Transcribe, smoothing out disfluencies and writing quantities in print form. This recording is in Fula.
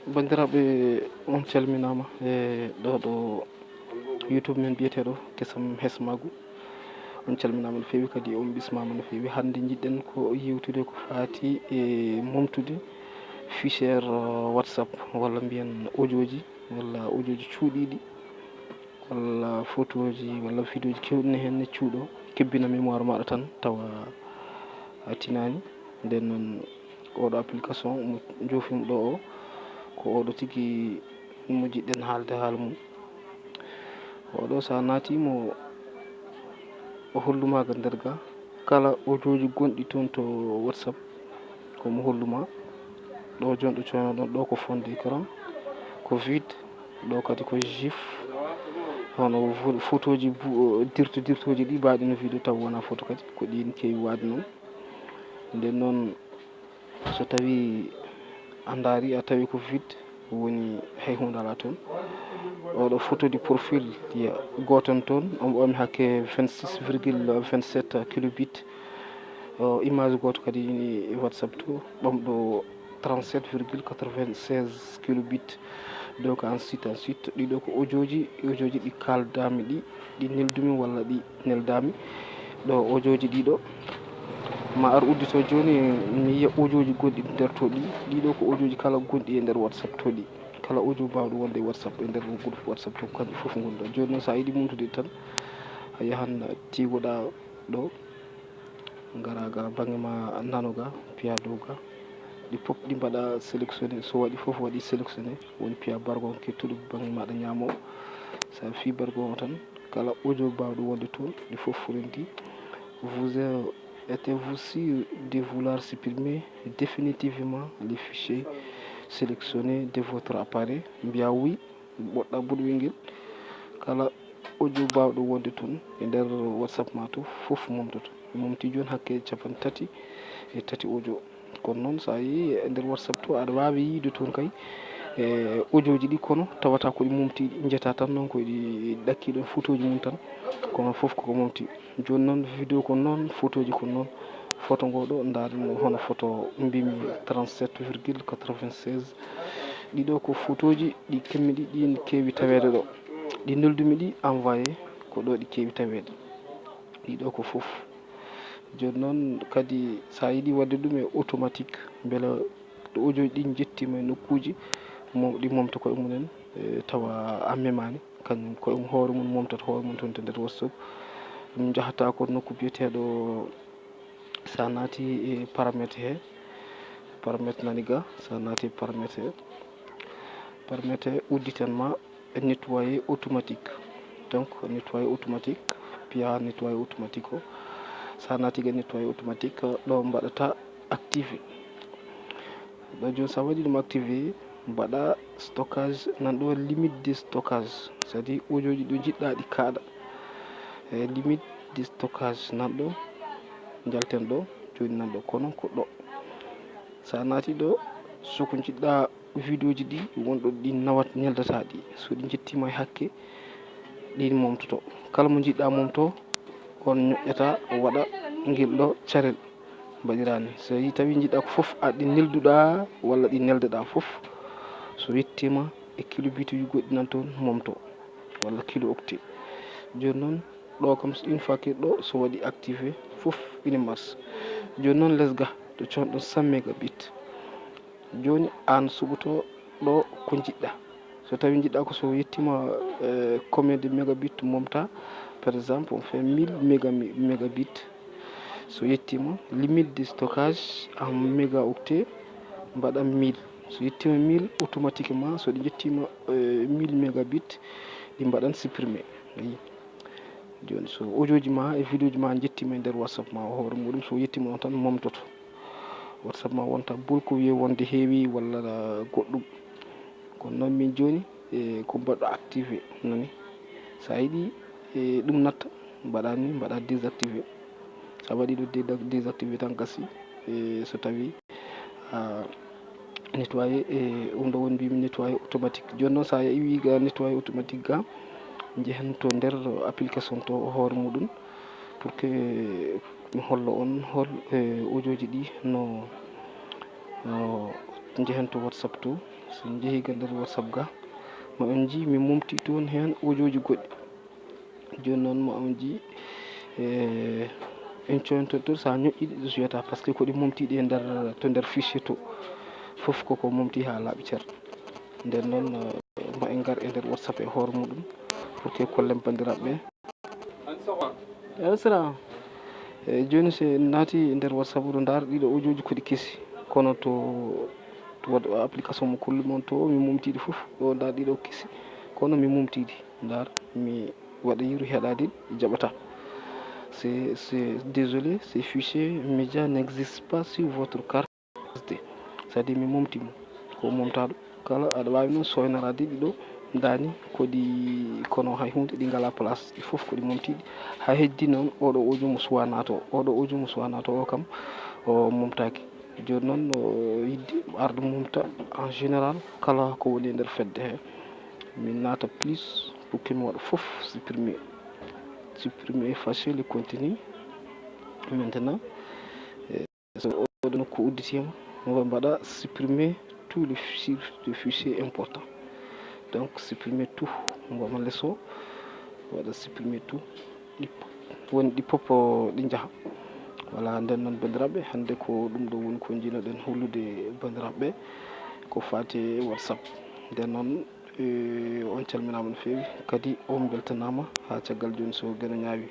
bandiraɓe on calminama ɗo YouTube men biyeteɗo Kesam Hesmagu. on calminama no fewi kadi on bismama no fewi. hande jiɗɗen ko yewtude ko fati e momtude fichier WhatsApp walla mbiyen audio ji walla audio ji cuuɗiɗi walla photo ji walla vidéo ji kewɗine hen ne cuuɗo kebbina mémoire maɗa tan tawa tinani. nden noon oɗo application mo jofimi ɗo o ko oɗo tigui mo jiɗɗen haalde haala mum. oɗo sa natimo o hollumaga nder ga kala audio ji gonɗi toon to WhatsApp komo holluma. ɗo joni ɗo coynoɗon ɗo ko fond écran ko vide, ɗo kadi ko gif hono photo ji dirtoji ɗi mbaɗi no vidéo taw wona photo kadi ko ɗin kewi wade noon. nden noon so tawi a daari a tawi ko vide woni hay hunde ala toon. oɗo photo de profil goton toon omo ɓami hakke 26,27 kilobit. image goto kadi ni WhatsApp to ɓamɗo 37,96 kilobit. donc ensuite ɗiɗo ko audio ji ɗi kaldami ɗi neldumi walla ɗi neldami. ɗo audio ji ɗiɗo ma ar uddito joni mi yiya audio ji gonɗi nder to ɗiɗo ko audio ji kala gonɗi e nder WhatsApp to ɗi. kala audio mbawɗo wonde e WhatsApp e nder groupe WhatsApp to kanƴi foof gonɗo. joni noon sa yiiɗi mumtude tan a yahan tigoɗa ɗo gara ga banggue ma nanoga piya dow ga ɗi pop ɗi mbaɗa sélectionné. so waɗi foof waɗi sélectionné woni piya bargon kettuɗo banggue maɗa ñamo. sa fi bargon o tan kala audio mbawɗo wonde toon ɗi foof rendi. vous êtes-vous sûr de vouloir supprimer définitivement les fichiers sélectionnés de votre appareil? mbiya oui, ɓoɗɗa ɓoɗoyguel kala audio mbawɗo wonde toon e nder WhatsApp ma to foof momtoto. momti joni hakke 33 audio. kono noon sa yi e nder WhatsApp to aɗa wawi yiide toon kay audio ji ɗi kono tawata koɗi momti jetta tan noon koɗi ɗakki ɗon photo ji mum tan kono foof koko momti. joni noon vidéo ko noon photo ji ko noon. photo ngoɗo darimo hono photo mbimi 37,96. ɗiɗo ko photo ji ɗi kemmiɗi ɗin kewi tawede ɗo. ɗi neldumi ɗi envoyé ko ɗo ɗi kewi tawede ɗiɗo ko foof. joni noon kadi sa yiiɗi wadde ɗum e automatique beele to audio ji ɗi jettima e nokkuji ɗi momta koye mumen tawa a memani kañum koye hoore mum momtata hoore mum toon to nder WhatsApp. ɗum jahata ko nokku biyeteɗo sa naati e paramètre he paramètre nani ga sa naati paramètre he paramètre he udditen ma nettoyé automatique. donc nettoyé automatique piya nettoyé automatique o sa naatiga nettoyé automatique ɗo mbaɗata activé. ɗo joni sa waɗi ɗum activé mbaɗa stockage nanɗo limite de stockage c'est à dire audio ji ɗo jiɗɗa ɗi kaaɗa e limite de stockage nanɗo jalten ɗo joni nanɗo kono ko ɗo sa naati ɗo soko jiɗɗa vidéo ji ɗi wonɗo ɗi nawat neldata ɗi so ɗi jettima e hakke ɗin momtoto. kala mo jiɗɗa momto on ñoƴƴata waɗa guel ɗo carel mbaɗirani. so yi tawi jiɗɗa ko foof aɗi nelduɗa walla ɗi neldeɗa foof so yettima e kilobit uji goɗɗi nan toon momto walla kilo octet. joni noon ɗo kam une fois que ɗo so waɗi activé foof ine marche. joni noon less ga to cohɗon 100 mégabit. joni an suɓoto ɗo ko jiɗɗa so tawi jiɗɗa ko so yettima combien de mégabit momta par exemple on fait 1000 mégabit. so yettima limite de stockage en mégaoctet mbaɗa 1000. so yettima 1000 automatiquement so ɗi jettima 1000 mégabit ɗi mbaɗan supprimé. ayi joni so audio ji ma e vidéo ji ma jettima e nder WhatsApp ma o hoore muɗum so yettima on tan momtoto. WhatsApp ma wonta bolko wiye wonde heewi walla goɗɗum. kono noon min joni ko mbaɗɗo activé nani sa yiiɗi ɗum natta mbaɗani mbaɗa désactivé. sa waɗi ɗo désactivé tan gassi so tawi nettoyé ɗum ɗo woni mbimi nettoyé automatique. joni noon sa wi ga nettoyé automatique ga jehen to nder application to hoore muɗum pour que mi holla on hol audio ji ɗi no jehen to WhatsApp to, so jeehi ga nder WhatsApp ga ma on ji mi mumti toon hen audio goɗɗi. Joni noon ma on ji en coyntoto sa ñoƴƴi ɗi suyata par ce que ko ɗi mumtiɗi e nder to nder fichier to fof koko mumti ha laaɓi cer. Nden noon ma en gar e nder WhatsApp e hoore muɗum pour que kollen bandiraɓe. Salam. Joni so en naati e nder WhatsApp ɗo ndaar ɗiɗo audio ji koɗi kesi, kono to waɗo application mo kolli mon to mi mumtiɗi fof ɗo ndaar ɗiɗo kesi, kono mi mumtiɗi ndaar mi waɗa yiru heɗade ɗi jaɓata. C'est désolé, ces fichiers médias n'existent pas sur votre carte SD. C'est-à-dire mi mumti mo ko mumtaɗo kala aɗa wawi noon soynarade ɗiɗo dani koɗi kono hay hunde ɗi ngala place ɗi fof koɗi mumtiɗi ha heddi noon oɗo audio mo suwa nato oɗo audio mo suwa nato o kam o mumtaki. Joni noon yidde arde mumta en général kala ko woni e nder fedde he min nata plus pour que mi waɗa fof supprimer effacer le contenu. Maintenant so oɗo nokku udditima mo mbaɗa supprimer tous les fichiers importants. Donc supprimer tout mboma lesso waɗa supprimer tout woni ɗi pop ɗi jaaha. Voilà, nden noon bandiraɓe hande ko ɗum ɗo woni ko jinoɗen hollude bandiraɓe ko fati WhatsApp. Nden noon on calminama no fewi kadi on beltanama ha caggal joni so gene ñaawi.